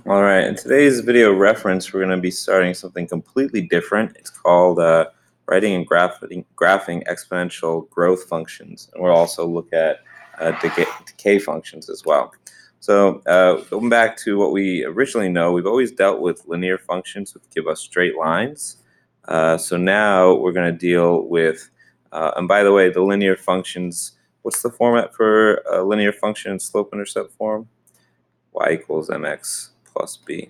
All right, in today's video reference, we're going to be starting something completely different. It's called writing and graphing exponential growth functions. And we'll also look at decay functions as well. So going back to what we originally know, we've always dealt with linear functions which give us straight lines. So now we're going to deal with, and by the way, the linear functions, what's the format for a linear function in slope-intercept form? Y equals mx plus b.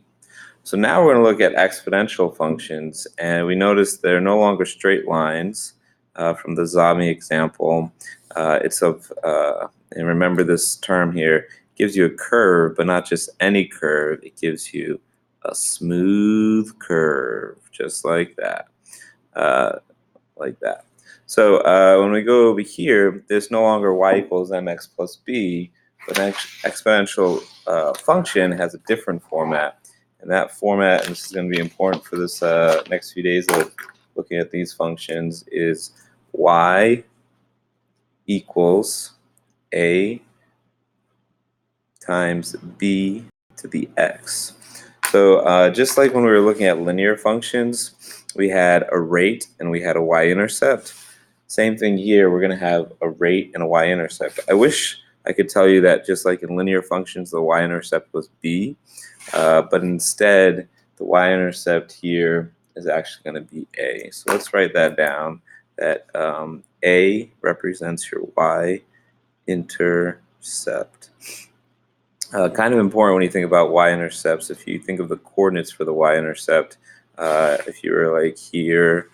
So now we're going to look at exponential functions, and we notice they're no longer straight lines from the Zami example. And remember this term here, gives you a curve, but not just any curve. It gives you a smooth curve, just like that. So when we go over here, there's no longer y equals mx plus b, but an exponential function has a different format. And that format, and this is going to be important for this next few days of looking at these functions, is y equals a times b to the x. So just like when we were looking at linear functions, we had a rate and we had a y-intercept. Same thing here, we're going to have a rate and a y-intercept. I wish I could tell you that just like in linear functions, the y-intercept was b, but instead the y-intercept here is actually going to be a. So let's write that down, that a represents your y-intercept. Kind of important when you think about y-intercepts. If you think of the coordinates for the y-intercept, if you were like here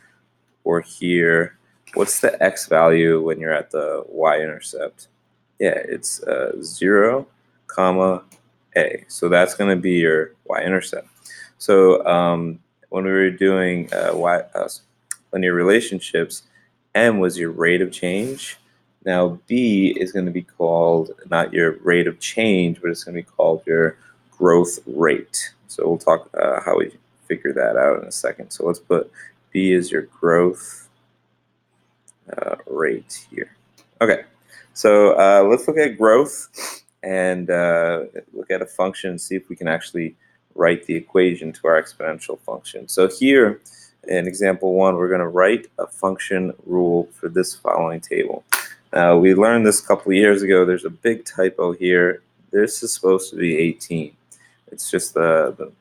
or here, what's the x value when you're at the y-intercept? Yeah, it's 0, comma, a. So that's going to be your y-intercept. So when we were doing linear relationships, m was your rate of change. Now b is going to be called not your rate of change, but it's going to be called your growth rate. So we'll talk how we figure that out in a second. So let's put b is your growth rate here. Okay, so let's look at growth and look at a function and see if we can actually write the equation to our exponential function. So here in example 1, we're going to write a function rule for this following table. We learned this a couple of years ago. There's a big typo here. This is supposed to be 18. It's just the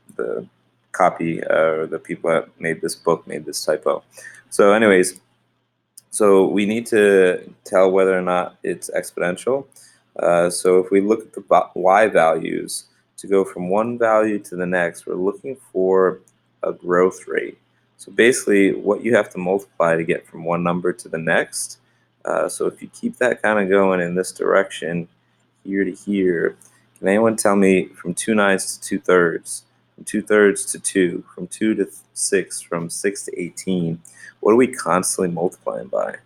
copy or the people that made this book made this typo. So anyways, so we need to tell whether or not it's exponential. So if we look at the y values, to go from one value to the next, we're looking for a growth rate. So basically what you have to multiply to get from one number to the next. So if you keep that kind of going in this direction, here to here, can anyone tell me from 2 9s to 2 3rds, from 2 3rds to 2, from 2 to 6, from 6 to 18, what are we constantly multiplying by?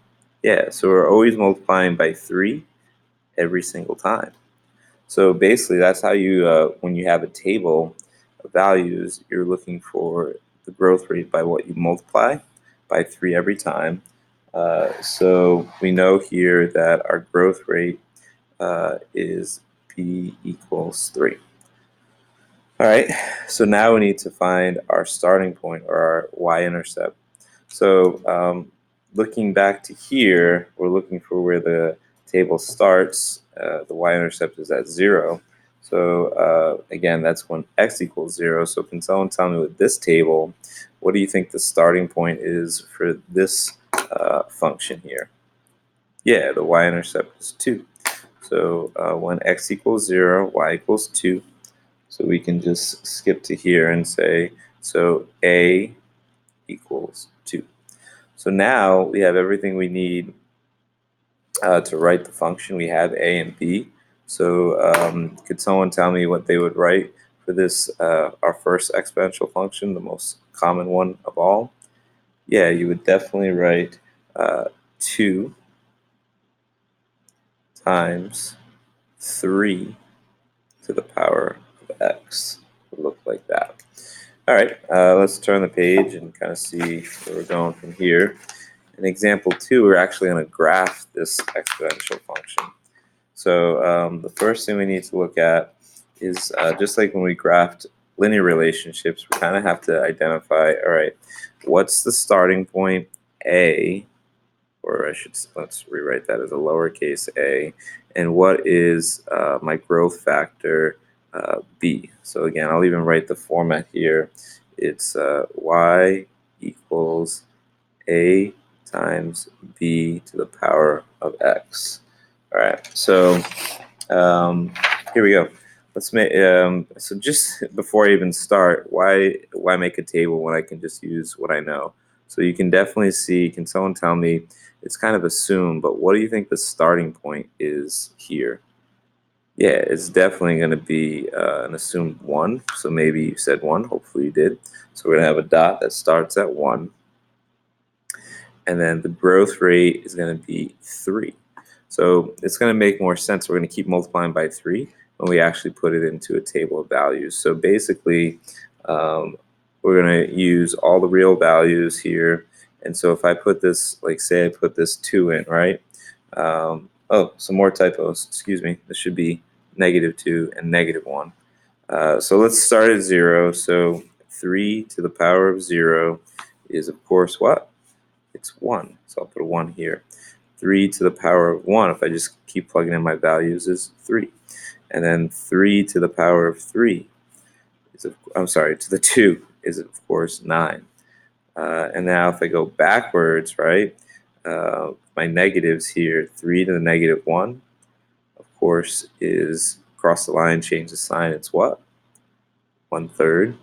Yeah, so we're always multiplying by 3 every single time. So basically that's how you, when you have a table of values, you're looking for the growth rate by what you multiply by 3 every time. So we know here that our growth rate is b equals 3. All right, so now we need to find our starting point or our y-intercept. So looking back to here, we're looking for where the table starts. The y-intercept is at 0. So again, that's when x equals 0. So can someone tell me with this table, what do you think the starting point is for this function here? Yeah, the y-intercept is 2. So when x equals 0, y equals 2. So we can just skip to here and say, so a equals 2. So now we have everything we need to write the function. We have a and b. So could someone tell me what they would write for this, our first exponential function, the most common one of all? Yeah, you would definitely write 2 times 3 to the power of x. It would look like that. All right, let's turn the page and kind of see where we're going from here. In example 2, we're actually going to graph this exponential function. So the first thing we need to look at is just like when we graphed linear relationships, we kind of have to identify, all right, what's the starting point A, or let's rewrite that as a lowercase a, and what is my growth factor B. So again, I'll even write the format here. It's y equals a times b to the power of x. All right, so here we go. Let's make so just before I even start, why make a table when I can just use what I know? So you can definitely see. Can someone tell me? It's kind of assumed, but what do you think the starting point is here? Yeah, it's definitely going to be an assumed 1. So maybe you said 1. Hopefully you did. So we're going to have a dot that starts at 1. And then the growth rate is going to be 3. So it's going to make more sense. We're going to keep multiplying by 3 when we actually put it into a table of values. So basically, we're going to use all the real values here. And so if I put this, like say I put this 2 in, right? Oh, some more typos. Excuse me. This should be -2 and -1. So let's start at 0. So 3 to the power of 0 is, of course, what? It's 1. So I'll put a 1 here. 3 to the power of 1, if I just keep plugging in my values, is 3. And then 3 to the power of 3 is, to the 2 is, of course, 9. And now if I go backwards, right, my negatives here, 3 to the -1, of course, is cross the line, change the sign, it's what? 1/3.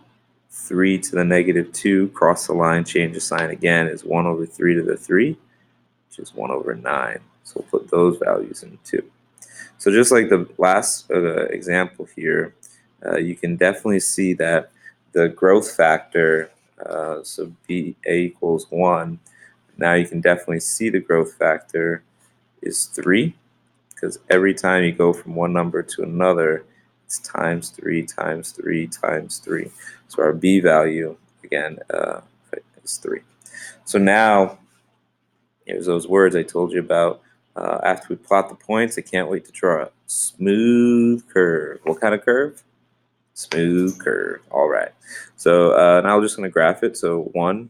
3 to the -2, cross the line, change the sign again, is 1/3 to the 3, which is 1/9. So we'll put those values in too. So just like the last example here, you can definitely see that the growth factor, so B A equals 1, now you can definitely see the growth factor is 3, because every time you go from one number to another, it's times 3 times 3 times 3. So our B value, again, is 3. So now, here's those words I told you about. After we plot the points, I can't wait to draw a smooth curve. What kind of curve? Smooth curve. All right. So now we're just going to graph it. So 1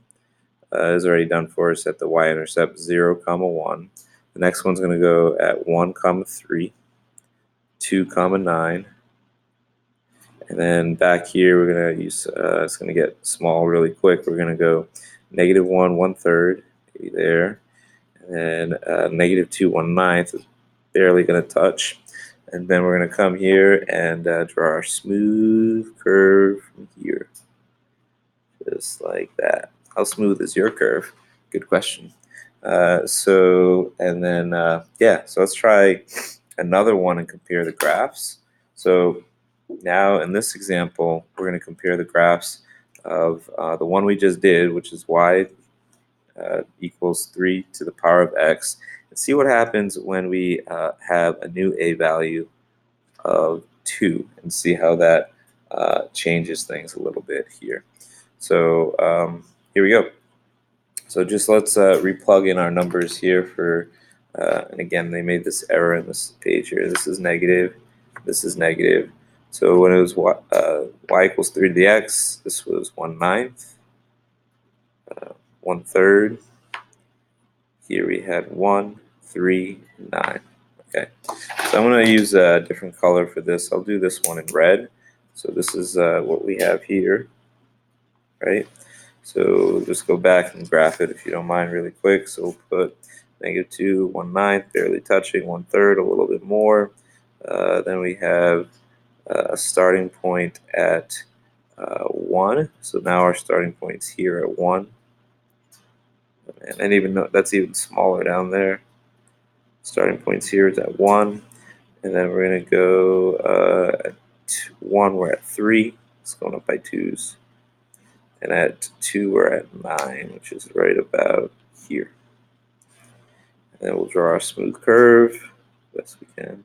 is already done for us at the y-intercept 0, 1. The next one's going to go at 1, 3, 2, 9. And then back here, we're going to use, it's going to get small really quick. We're going to go -1, 1/3, maybe there. And -2, 1/9 is barely going to touch. And then we're going to come here and draw our smooth curve from here. Just like that. How smooth is your curve? Good question. And then, so let's try another one and compare the graphs. So now in this example, we're going to compare the graphs of the one we just did, which is y equals 3 to the power of x, and see what happens when we have a new a value of 2, and see how that changes things a little bit here. So here we go. So just let's replug in our numbers here for, and again, they made this error in this page here. This is negative, this is negative. So when it was y equals 3 to the x, this was 1/9, 1/3. Here we had 1, 3, 9. Okay, so I'm going to use a different color for this. I'll do this one in red. So this is what we have here, right? So just go back and graph it if you don't mind really quick. So we'll put -2, 1/9, barely touching, 1/3, a little bit more. Then we have a starting point at 1. So now our starting point's here at 1. And even though that's even smaller down there. Starting points here is at 1. And then we're going to go at 1, we're at 3. It's going up by 2s. And at 2, we're at 9, which is right about here. And then we'll draw our smooth curve best we can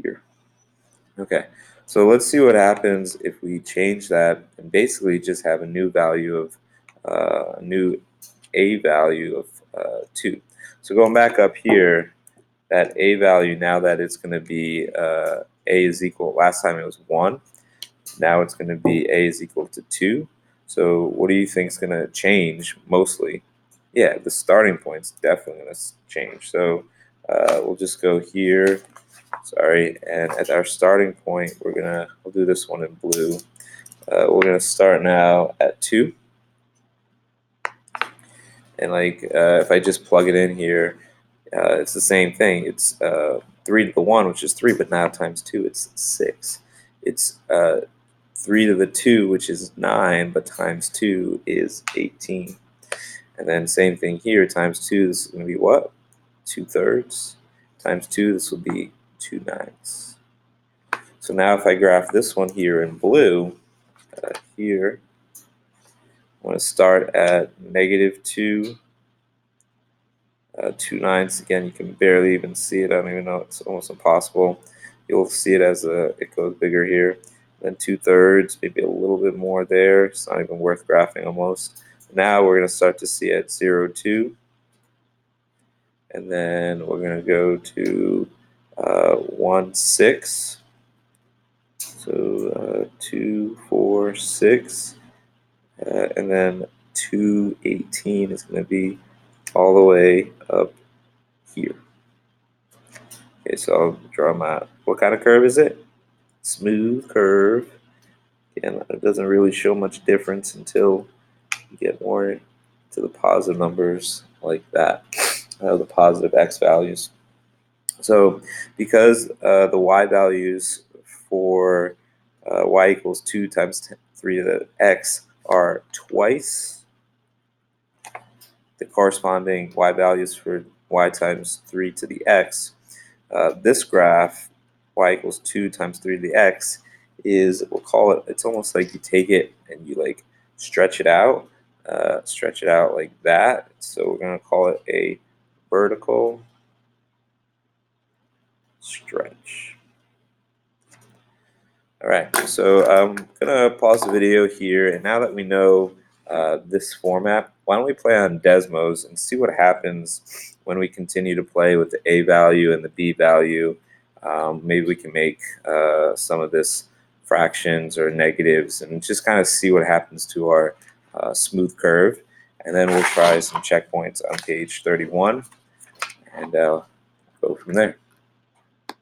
here. Okay, so let's see what happens if we change that and basically just have a new value of a new a value of 2. So going back up here, that a value, now that it's going to be a is equal, last time it was 1, Now it's going to be a is equal to 2. So what do you think is going to change mostly? Yeah, the starting point's definitely going to change. So we'll just go here. Sorry, and at our starting point, we'll do this one in blue. We're gonna start now at 2, and like if I just plug it in here, it's the same thing. It's 3 to the 1, which is 3, but now times 2, it's 6. It's 3 to the 2, which is 9, but times 2 is 18. And then same thing here, times 2, this is going to be what? 2/3. Times 2, this will be 2/9. So now if I graph this one here in blue, here, I want to start at -2, 2/9. Again, you can barely even see it. I don't even know, it's almost impossible. You'll see it as it goes bigger here. Then 2/3, maybe a little bit more there. It's not even worth graphing almost. Now we're going to start to see at 0, 2. And then we're going to go to 1, 6. So 2, 4, 6. And then 2/18 is going to be all the way up here. Okay, so I'll draw my, what kind of curve is it? Smooth curve. And it doesn't really show much difference until you get more to the positive numbers like that, the positive x values. So because the y values for y equals 2 times 3 to the x are twice the corresponding y values for y times 3 to the x, this graph, y equals 2 times 3 to the x, is, we'll call it, it's almost like you take it and you like stretch it out like that. So we're going to call it a vertical stretch. All right, so I'm gonna pause the video here, and now that we know this format, why don't we play on Desmos and see what happens when we continue to play with the A value and the B value. Maybe we can make some of this fractions or negatives and just kind of see what happens to our smooth curve. And then we'll try some checkpoints on page 31 and go from there.